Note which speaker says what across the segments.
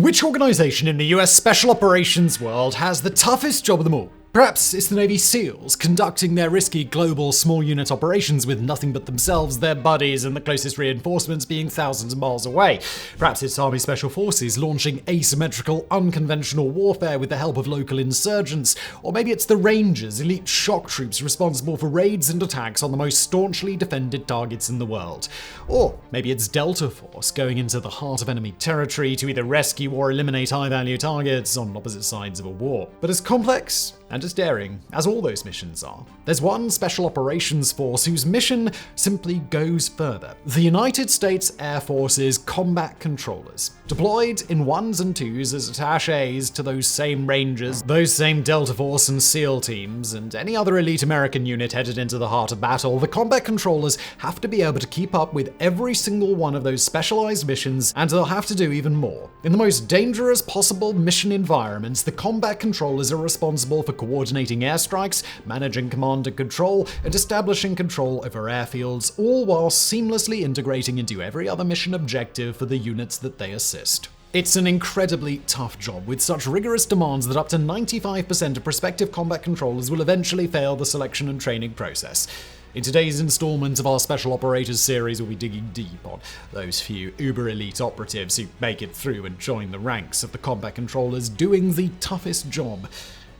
Speaker 1: Which organization in the US Special Operations world has the toughest job of them all? Perhaps it's the Navy SEALs, conducting their risky global small unit operations with nothing but themselves, their buddies, and the closest reinforcements being thousands of miles away. Perhaps it's Army Special Forces, launching asymmetrical, unconventional warfare with the help of local insurgents. Or maybe it's the Rangers, elite shock troops responsible for raids and attacks on the most staunchly defended targets in the world. Or maybe it's Delta Force, going into the heart of enemy territory to either rescue or eliminate high-value targets on opposite sides of a war. But as complex and as daring as all those missions are, there's one Special Operations Force whose mission simply goes further. The United States Air Force's Combat Controllers, deployed in ones and twos as attachés to those same Rangers, those same Delta Force and SEAL teams, and any other elite American unit headed into the heart of battle. The Combat Controllers have to be able to keep up with every single one of those specialized missions, and they'll have to do even more. In the most dangerous possible mission environments, the Combat Controllers are responsible for coordinating airstrikes, managing command and control, and establishing control over airfields, all while seamlessly integrating into every other mission objective for the units that they assist. It's an incredibly tough job, with such rigorous demands that up to 95% of prospective combat controllers will eventually fail the selection and training process. In today's installment of our Special Operators series, we'll be digging deep on those few uber-elite operatives who make it through and join the ranks of the combat controllers doing the toughest job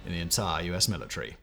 Speaker 1: in the entire US military.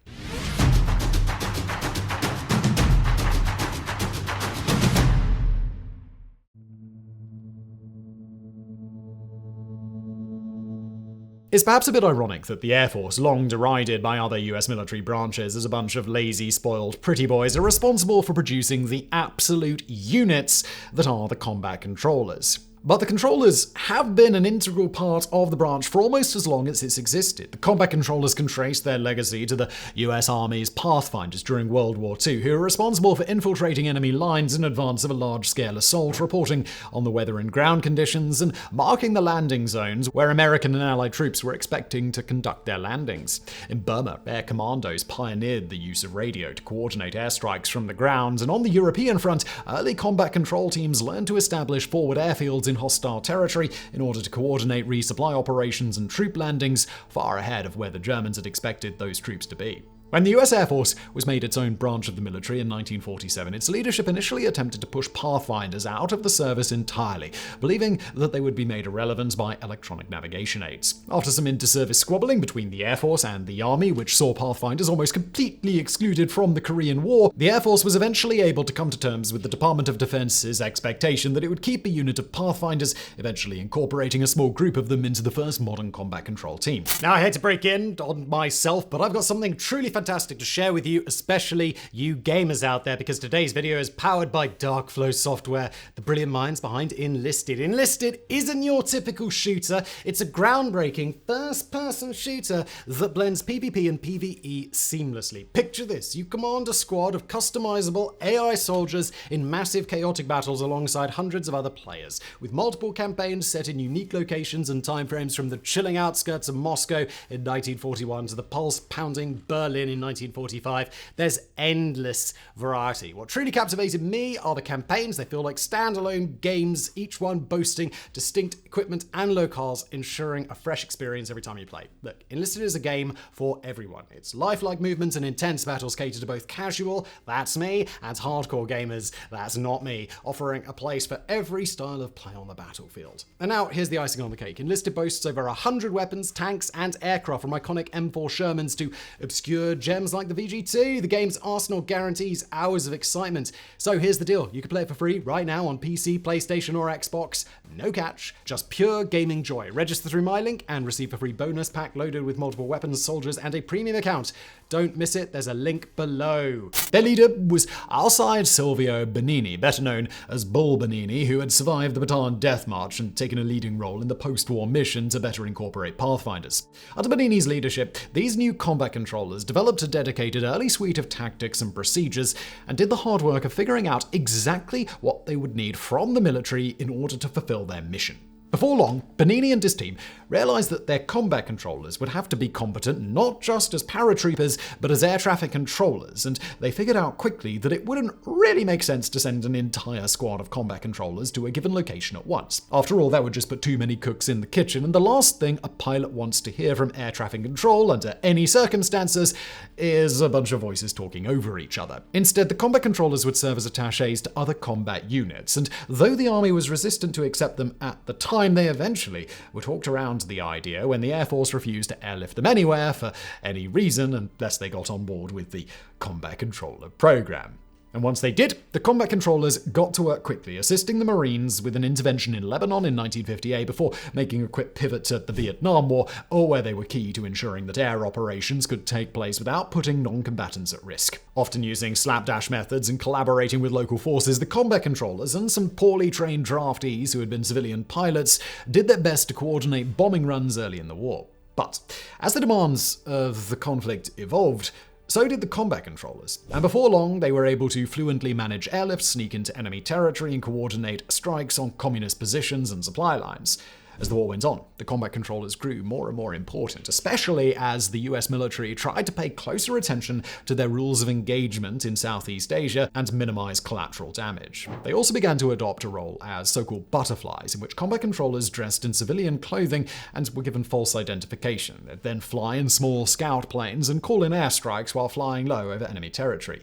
Speaker 1: It's perhaps a bit ironic that the Air Force, long derided by other US military branches as a bunch of lazy, spoiled pretty boys, are responsible for producing the absolute units that are the combat controllers. But the controllers have been an integral part of the branch for almost as long as it's existed. The combat controllers can trace their legacy to the US Army's Pathfinders during World War II, who were responsible for infiltrating enemy lines in advance of a large-scale assault, reporting on the weather and ground conditions, and marking the landing zones where American and Allied troops were expecting to conduct their landings. In Burma, air commandos pioneered the use of radio to coordinate airstrikes from the ground, and on the European front, early combat control teams learned to establish forward airfields in hostile territory in order to coordinate resupply operations and troop landings far ahead of where the Germans had expected those troops to be. When the US Air Force was made its own branch of the military in 1947, its leadership initially attempted to push Pathfinders out of the service entirely, believing that they would be made irrelevant by electronic navigation aids. After some inter-service squabbling between the Air Force and the Army, which saw Pathfinders almost completely excluded from the Korean War, the Air Force was eventually able to come to terms with the Department of Defense's expectation that it would keep a unit of Pathfinders, eventually incorporating a small group of them into the first modern combat control team. Now, I hate to break in on myself, but I've got something truly fantastic to share with you, especially you gamers out there, because today's video is powered by Darkflow Software, the brilliant minds behind Enlisted. Enlisted isn't your typical shooter. It's a groundbreaking first-person shooter that blends PvP and PvE seamlessly. Picture this: you command a squad of customizable AI soldiers in massive chaotic battles alongside hundreds of other players, with multiple campaigns set in unique locations and timeframes, from the chilling outskirts of Moscow in 1941 to the pulse-pounding Berlin in 1945. There's endless variety. What truly captivated me are the campaigns. They feel like standalone games, each one boasting distinct equipment and locales, ensuring a fresh experience every time you play. Look, Enlisted is a game for everyone. Its lifelike movements and intense battles cater to both casual, that's me, and hardcore gamers, that's not me, offering a place for every style of play on the battlefield. And now, here's the icing on the cake. Enlisted boasts over 100 weapons, tanks, and aircraft, from iconic M4 Shermans to obscure gems like the VG2. The game's arsenal guarantees hours of excitement. So here's the deal. You can play it for free right now on PC, PlayStation, or Xbox. No catch, just pure gaming joy. Register through my link and receive a free bonus pack loaded with multiple weapons, soldiers, and a premium account. Don't miss it, there's a link below. Their leader was Alcide Silvio Benini, better known as Bull Benini, who had survived the Bataan Death March and taken a leading role in the post-war mission to better incorporate Pathfinders. Under Benini's leadership, these new combat controllers developed a dedicated early suite of tactics and procedures, and did the hard work of figuring out exactly what they would need from the military in order to fulfill their mission. Before long, Bernini and his team realized that their combat controllers would have to be competent not just as paratroopers, but as air traffic controllers, and they figured out quickly that it wouldn't really make sense to send an entire squad of combat controllers to a given location at once. After all, that would just put too many cooks in the kitchen, and the last thing a pilot wants to hear from air traffic control under any circumstances is a bunch of voices talking over each other. Instead, the combat controllers would serve as attachés to other combat units, and though the army was resistant to accept them at the time, they eventually were talked around the idea when the Air Force refused to airlift them anywhere for any reason unless they got on board with the combat controller program. And once they did, the combat controllers got to work quickly, assisting the Marines with an intervention in Lebanon in 1958 before making a quick pivot to the Vietnam War, where they were key to ensuring that air operations could take place without putting non-combatants at risk. Often using slapdash methods and collaborating with local forces, the combat controllers and some poorly trained draftees who had been civilian pilots did their best to coordinate bombing runs early in the war. But as the demands of the conflict evolved, so did the combat controllers, and before long they were able to fluently manage airlift, sneak into enemy territory, and coordinate strikes on communist positions and supply lines. As the war went on, the combat controllers grew more and more important, especially as the US military tried to pay closer attention to their rules of engagement in Southeast Asia and minimize collateral damage. They also began to adopt a role as so-called butterflies, in which combat controllers dressed in civilian clothing and were given false identification. They'd then fly in small scout planes and call in airstrikes while flying low over enemy territory.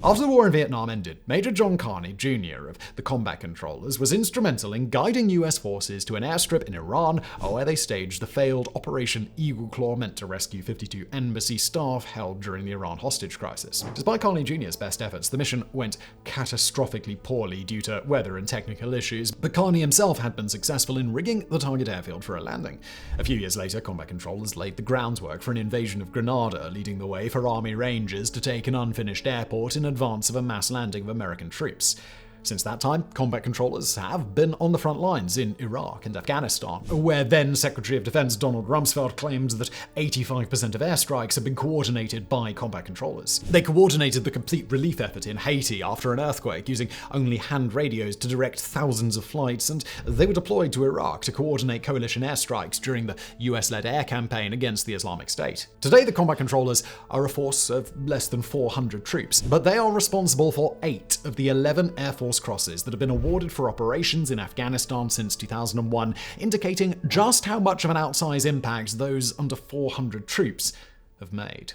Speaker 1: After the war in Vietnam ended, Major John Carney Jr. of the combat controllers was instrumental in guiding US forces to an airstrip in Iran, where they staged the failed Operation Eagle Claw meant to rescue 52 embassy staff held during the Iran hostage crisis. Despite Carney Jr.'s best efforts, the mission went catastrophically poorly due to weather and technical issues, but Carney himself had been successful in rigging the target airfield for a landing. A few years later, combat controllers laid the groundwork for an invasion of Grenada, leading the way for Army Rangers to take an unfinished airport in advance of a mass landing of American troops. Since that time, combat controllers have been on the front lines in Iraq and Afghanistan, where then Secretary of Defense Donald Rumsfeld claimed that 85% of airstrikes had been coordinated by combat controllers. They coordinated the complete relief effort in Haiti after an earthquake, using only hand radios to direct thousands of flights, and they were deployed to Iraq to coordinate coalition airstrikes during the US-led air campaign against the Islamic State. Today, the combat controllers are a force of less than 400 troops, but they are responsible for 8 of the 11 Air Force crosses that have been awarded for operations in Afghanistan since 2001, indicating just how much of an outsized impact those under 400 troops have made.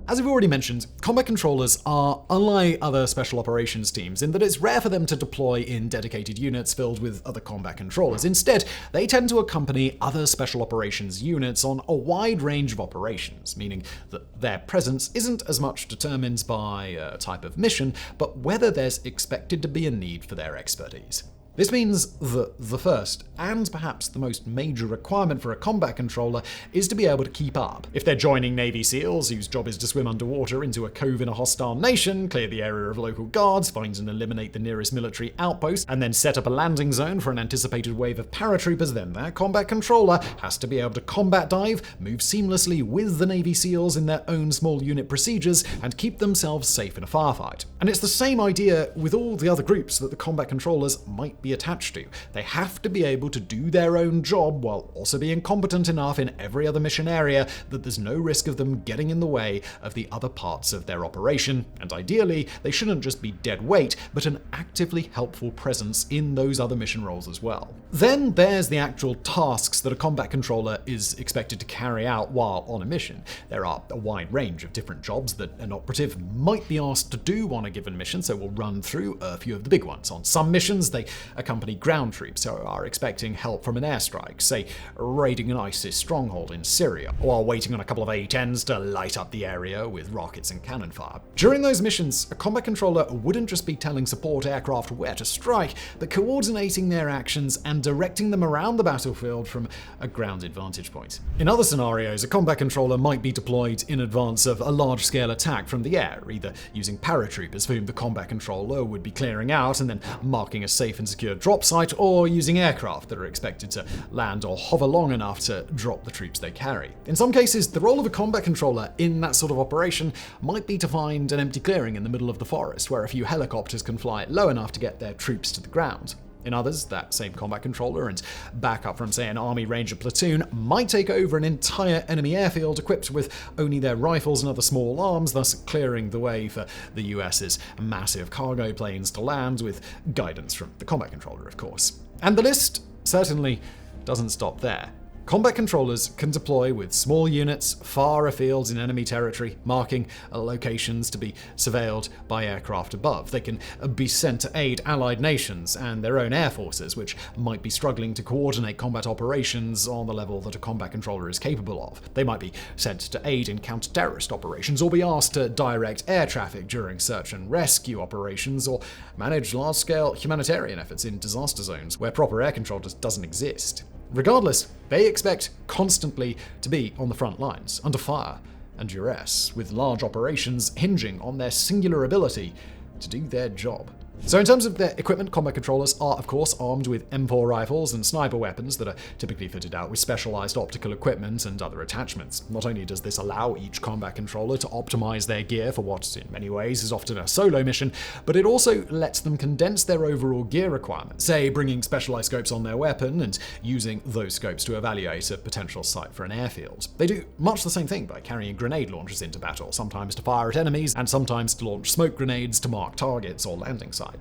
Speaker 1: As we've already mentioned, combat controllers are unlike other special operations teams in that it's rare for them to deploy in dedicated units filled with other combat controllers. Instead, they tend to accompany other special operations units on a wide range of operations, meaning that their presence isn't as much determined by a type of mission, but whether there's expected to be a need for their expertise. This means that the first, and perhaps the most major requirement for a combat controller, is to be able to keep up. If they're joining Navy SEALs, whose job is to swim underwater into a cove in a hostile nation, clear the area of local guards, find and eliminate the nearest military outpost, and then set up a landing zone for an anticipated wave of paratroopers, then their combat controller has to be able to combat dive, move seamlessly with the Navy SEALs in their own small unit procedures, and keep themselves safe in a firefight. And it's the same idea with all the other groups that the combat controllers might be attached to. They have to be able to do their own job while also being competent enough in every other mission area that there's no risk of them getting in the way of the other parts of their operation, and ideally, they shouldn't just be dead weight, but an actively helpful presence in those other mission roles as well. Then there's the actual tasks that a combat controller is expected to carry out while on a mission. There are a wide range of different jobs that an operative might be asked to do on a given mission, so we'll run through a few of the big ones. On some missions, they accompany ground troops who are expecting help from an airstrike, say raiding an ISIS stronghold in Syria, while waiting on a couple of A-10s to light up the area with rockets and cannon fire. During those missions, a combat controller wouldn't just be telling support aircraft where to strike, but coordinating their actions and directing them around the battlefield from a grounded vantage point. In other scenarios, a combat controller might be deployed in advance of a large-scale attack from the air, either using paratroopers for whom the combat controller would be clearing out and then marking a safe and secure secure drop site, or using aircraft that are expected to land or hover long enough to drop the troops they carry. In some cases, the role of a combat controller in that sort of operation might be to find an empty clearing in the middle of the forest where a few helicopters can fly low enough to get their troops to the ground. In others, that same combat controller and backup from, say, an Army Ranger platoon might take over an entire enemy airfield equipped with only their rifles and other small arms, thus clearing the way for the US's massive cargo planes to land, with guidance from the combat controller, of course. And the list certainly doesn't stop there. Combat controllers can deploy with small units far afield in enemy territory, marking locations to be surveilled by aircraft above. They can be sent to aid allied nations and their own air forces, which might be struggling to coordinate combat operations on the level that a combat controller is capable of. They might be sent to aid in counter-terrorist operations, or be asked to direct air traffic during search and rescue operations, or manage large-scale humanitarian efforts in disaster zones where proper air control just doesn't exist. Regardless, they expect constantly to be on the front lines, under fire and duress, with large operations hinging on their singular ability to do their job. So in terms of their equipment, combat controllers are, of course, armed with M4 rifles and sniper weapons that are typically fitted out with specialized optical equipment and other attachments. Not only does this allow each combat controller to optimize their gear for what, in many ways, is often a solo mission, but it also lets them condense their overall gear requirements, say bringing specialized scopes on their weapon and using those scopes to evaluate a potential site for an airfield. They do much the same thing by carrying grenade launchers into battle, sometimes to fire at enemies and sometimes to launch smoke grenades to mark targets or landing sites.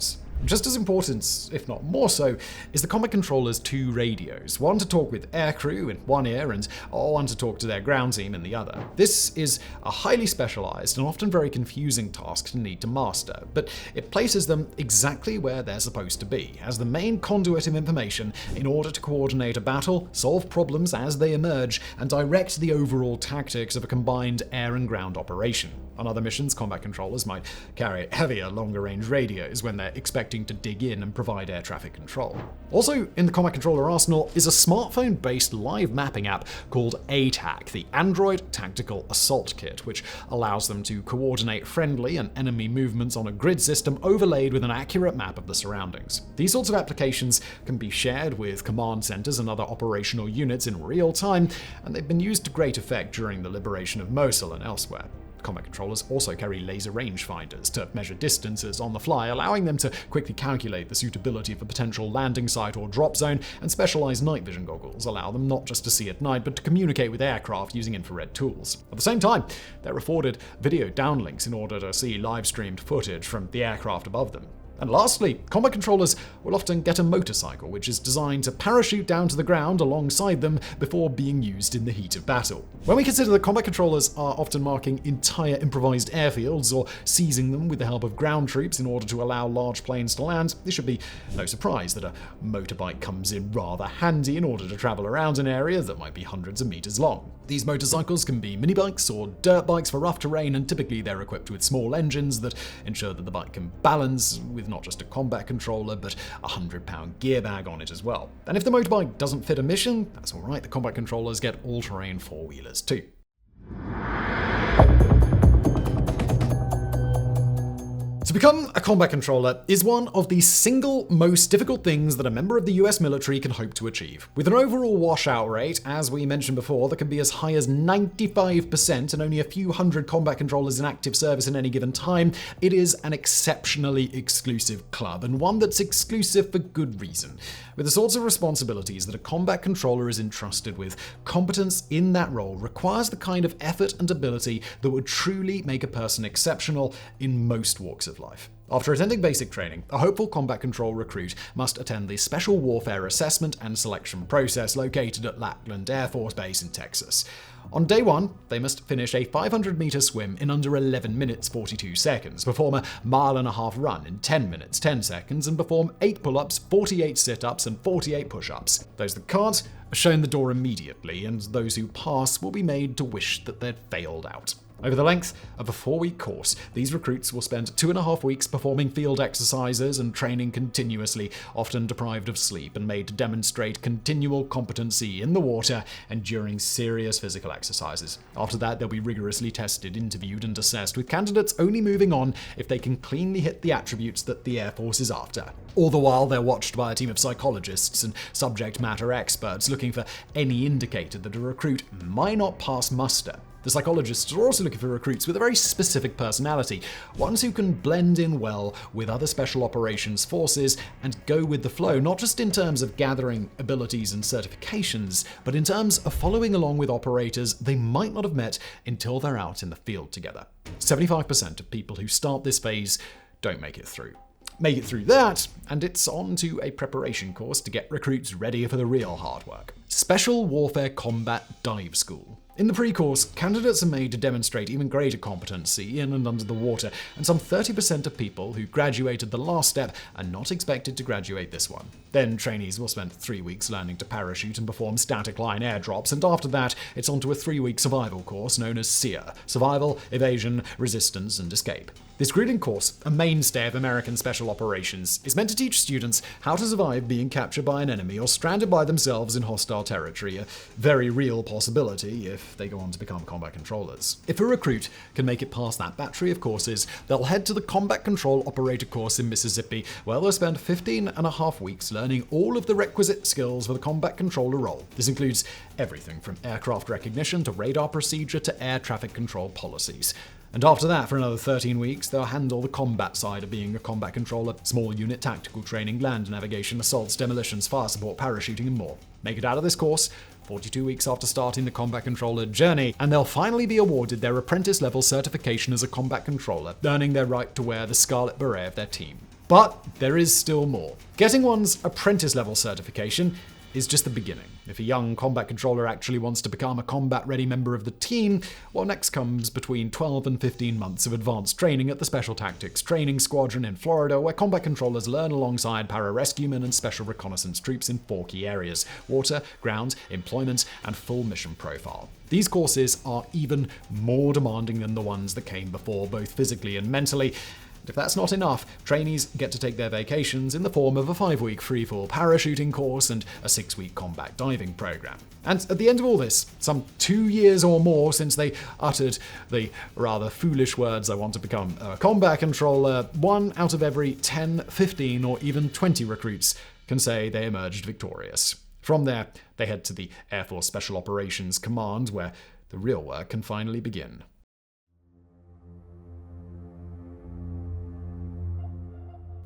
Speaker 1: Just as important, if not more so, is the combat controller's two radios, one to talk with aircrew in one ear and one to talk to their ground team in the other. This is a highly specialized and often very confusing task to need to master, but it places them exactly where they're supposed to be, as the main conduit of information in order to coordinate a battle, solve problems as they emerge, and direct the overall tactics of a combined air and ground operation. On other missions, combat controllers might carry heavier, longer-range radios when they're expecting to dig in and provide air traffic control. Also in the combat controller arsenal is a smartphone-based live mapping app called ATAC, the Android Tactical Assault Kit, which allows them to coordinate friendly and enemy movements on a grid system overlaid with an accurate map of the surroundings. These sorts of applications can be shared with command centers and other operational units in real time, and they've been used to great effect during the liberation of Mosul and elsewhere. Combat controllers also carry laser rangefinders to measure distances on the fly, allowing them to quickly calculate the suitability of a potential landing site or drop zone, and specialized night vision goggles allow them not just to see at night, but to communicate with aircraft using infrared tools. At the same time, they're afforded video downlinks in order to see live-streamed footage from the aircraft above them. And lastly, combat controllers will often get a motorcycle, which is designed to parachute down to the ground alongside them before being used in the heat of battle. When we consider that combat controllers are often marking entire improvised airfields or seizing them with the help of ground troops in order to allow large planes to land, it should be no surprise that a motorbike comes in rather handy in order to travel around an area that might be hundreds of meters long. These motorcycles can be mini bikes or dirt bikes for rough terrain, and typically they're equipped with small engines that ensure that the bike can balance with not just a combat controller, but a 100-pound gear bag on it as well. And if the motorbike doesn't fit a mission, that's alright, the combat controllers get all-terrain four-wheelers too. To become a combat controller is one of the single most difficult things that a member of the US military can hope to achieve. With an overall washout rate, as we mentioned before, that can be as high as 95% and only a few hundred combat controllers in active service at any given time, it is an exceptionally exclusive club, and one that's exclusive for good reason. With the sorts of responsibilities that a combat controller is entrusted with, competence in that role requires the kind of effort and ability that would truly make a person exceptional in most walks of life. After attending basic training, a hopeful combat control recruit must attend the Special Warfare Assessment and Selection process located at Lackland Air Force Base in Texas. On day one, they must finish a 500-meter swim in under 11 minutes 42 seconds, perform a mile-and-a-half run in 10 minutes 10 seconds, and perform 8 pull-ups, 48 sit-ups, and 48 push-ups. Those that can't are shown the door immediately, and those who pass will be made to wish that they'd failed out. Over the length of a 4-week course, these recruits will spend 2.5 weeks performing field exercises and training continuously, often deprived of sleep and made to demonstrate continual competency in the water and during serious physical exercises. After that, they'll be rigorously tested, interviewed, and assessed, with candidates only moving on if they can cleanly hit the attributes that the Air Force is after. All the while, they're watched by a team of psychologists and subject matter experts looking for any indicator that a recruit might not pass muster. The psychologists are also looking for recruits with a very specific personality, ones who can blend in well with other special operations forces and go with the flow, not just in terms of gathering abilities and certifications, but in terms of following along with operators they might not have met until they're out in the field together. 75% of people who start this phase don't make it through. Make it through that, and it's on to a preparation course to get recruits ready for the real hard work. Special Warfare Combat Dive School. In the pre-course, candidates are made to demonstrate even greater competency in and under the water, and some 30% of people who graduated the last step are not expected to graduate this one. Then trainees will spend 3 weeks learning to parachute and perform static line airdrops, and after that, it's on to a 3-week survival course known as SEER: Survival, Evasion, Resistance, and Escape. This grueling course, a mainstay of American Special Operations, is meant to teach students how to survive being captured by an enemy or stranded by themselves in hostile territory, a very real possibility if they go on to become combat controllers. If a recruit can make it past that battery of courses, they'll head to the Combat Control Operator course in Mississippi, where they'll spend 15.5 weeks learning all of the requisite skills for the combat controller role. This includes everything from aircraft recognition to radar procedure to air traffic control policies. And after that, for another 13 weeks, they'll handle the combat side of being a combat controller: small unit tactical training, land navigation, assaults, demolitions, fire support, parachuting, and more. Make it out of this course 42 weeks after starting the combat controller journey, and they'll finally be awarded their apprentice-level certification as a combat controller, earning their right to wear the scarlet beret of their team. But there is still more. Getting one's apprentice-level certification is just the beginning. If a young combat controller actually wants to become a combat-ready member of the team, well, next comes between 12 and 15 months of advanced training at the Special Tactics Training Squadron in Florida, where combat controllers learn alongside pararescuemen and special reconnaissance troops in 4 key areas: water, ground, employment, and full mission profile. These courses are even more demanding than the ones that came before, both physically and mentally. If that's not enough, trainees get to take their vacations in the form of a 5-week free-fall parachuting course and a 6-week combat diving program. And at the end of all this, some 2 years or more since they uttered the rather foolish words, "I want to become a combat controller," 1 out of every 10, 15, or even 20 recruits can say they emerged victorious. From there, they head to the Air Force Special Operations Command, where the real work can finally begin.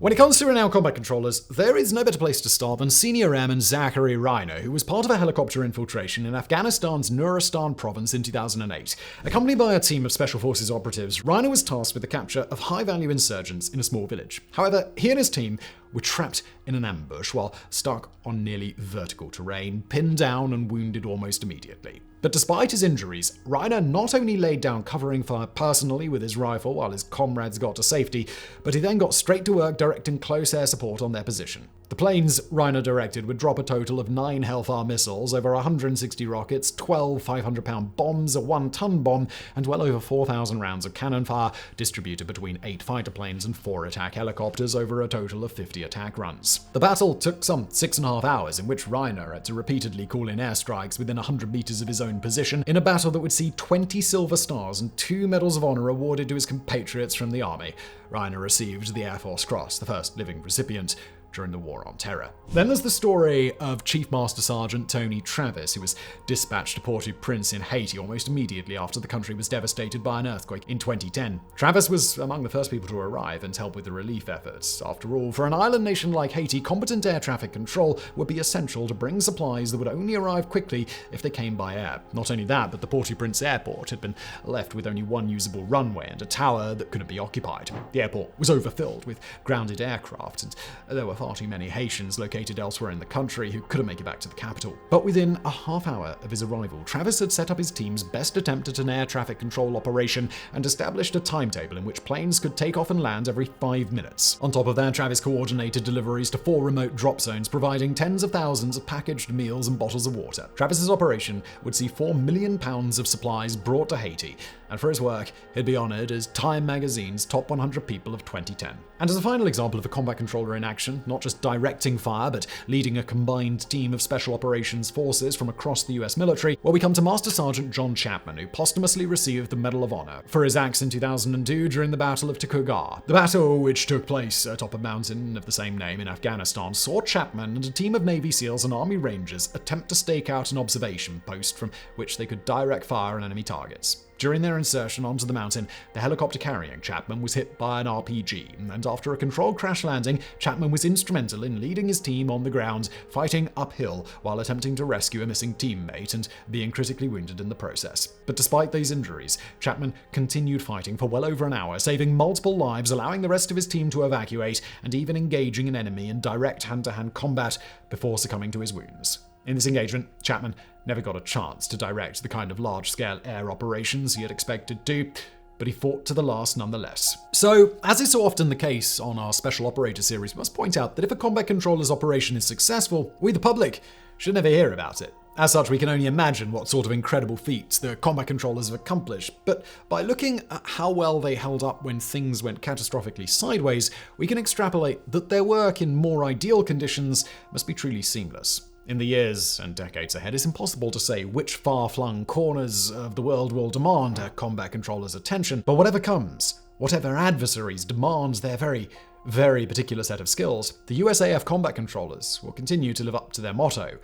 Speaker 1: When it comes to renowned combat controllers, there is no better place to start than Senior Airman Zachary Reiner, who was part of a helicopter infiltration in Afghanistan's Nuristan province in 2008. Accompanied by a team of Special Forces operatives, Reiner was tasked with the capture of high-value insurgents in a small village. However, he and his team were trapped in an ambush while stuck on nearly vertical terrain, pinned down and wounded almost immediately. But despite his injuries, Reiner not only laid down covering fire personally with his rifle while his comrades got to safety, but he then got straight to work directing close air support on their position. The planes Reiner directed would drop a total of 9 Hellfire missiles, over 160 rockets, 12 500-pound bombs, a 1-ton bomb, and well over 4,000 rounds of cannon fire, distributed between 8 fighter planes and 4 attack helicopters over a total of 50 attack runs. The battle took some 6.5 hours, in which Reiner had to repeatedly call in airstrikes within 100 meters of his own position, in a battle that would see 20 Silver Stars and 2 Medals of Honor awarded to his compatriots from the Army. Reiner received the Air Force Cross, the first living recipient during the War on Terror. Then there's the story of Chief Master Sergeant Tony Travis, who was dispatched to Port-au-Prince in Haiti almost immediately after the country was devastated by an earthquake in 2010. Travis was among the first people to arrive and help with the relief efforts. After all, for an island nation like Haiti, competent air traffic control would be essential to bring supplies that would only arrive quickly if they came by air. Not only that, but the Port-au-Prince airport had been left with only one usable runway and a tower that couldn't be occupied. The airport was overfilled with grounded aircraft, and there were far too many Haitians located elsewhere in the country who couldn't make it back to the capital. But within a half hour of his arrival, Travis had set up his team's best attempt at an air traffic control operation and established a timetable in which planes could take off and land every 5 minutes. On top of that, Travis coordinated deliveries to 4 remote drop zones, providing tens of thousands of packaged meals and bottles of water. Travis's operation would see £4 million of supplies brought to Haiti, and for his work, he'd be honored as Time magazine's top 100 people of 2010. And as a final example of a combat controller in action, not just directing fire, but leading a combined team of special operations forces from across the US military, well, we come to Master Sergeant John Chapman, who posthumously received the Medal of Honor for his acts in 2002 during the Battle of Takugar. The battle, which took place atop a mountain of the same name in Afghanistan, saw Chapman and a team of Navy SEALs and Army Rangers attempt to stake out an observation post from which they could direct fire on enemy targets. During their insertion onto the mountain, the helicopter carrying Chapman was hit by an RPG, and after a controlled crash landing, Chapman was instrumental in leading his team on the ground, fighting uphill while attempting to rescue a missing teammate and being critically wounded in the process. But despite these injuries, Chapman continued fighting for well over an hour, saving multiple lives, allowing the rest of his team to evacuate, and even engaging an enemy in direct hand-to-hand combat before succumbing to his wounds. In this engagement, Chapman never got a chance to direct the kind of large-scale air operations he had expected to, but he fought to the last nonetheless. So, as is so often the case on our Special Operator series, we must point out that if a combat controller's operation is successful, we the public should never hear about it. As such, we can only imagine what sort of incredible feats the combat controllers have accomplished, but by looking at how well they held up when things went catastrophically sideways, we can extrapolate that their work in more ideal conditions must be truly seamless. In the years and decades ahead, it's impossible to say which far-flung corners of the world will demand a combat controller's attention, but whatever comes, whatever adversaries demand their very particular set of skills, the USAF combat controllers will continue to live up to their motto,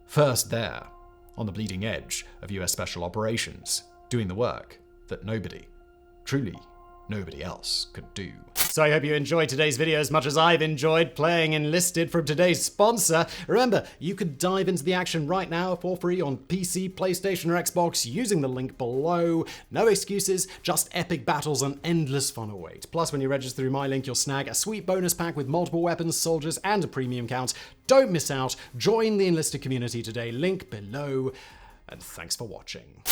Speaker 1: first there, on the bleeding edge of US Special Operations, doing the work that nobody, truly nobody else could do. So I hope you enjoyed today's video as much as I've enjoyed playing Enlisted from today's sponsor. Remember, you can dive into the action right now for free on PC, PlayStation, or Xbox using the link below. No excuses, just epic battles and endless fun await. Plus, when you register through my link, you'll snag a sweet bonus pack with multiple weapons, soldiers, and a premium count. Don't miss out. Join the Enlisted community today. Link below. And thanks for watching.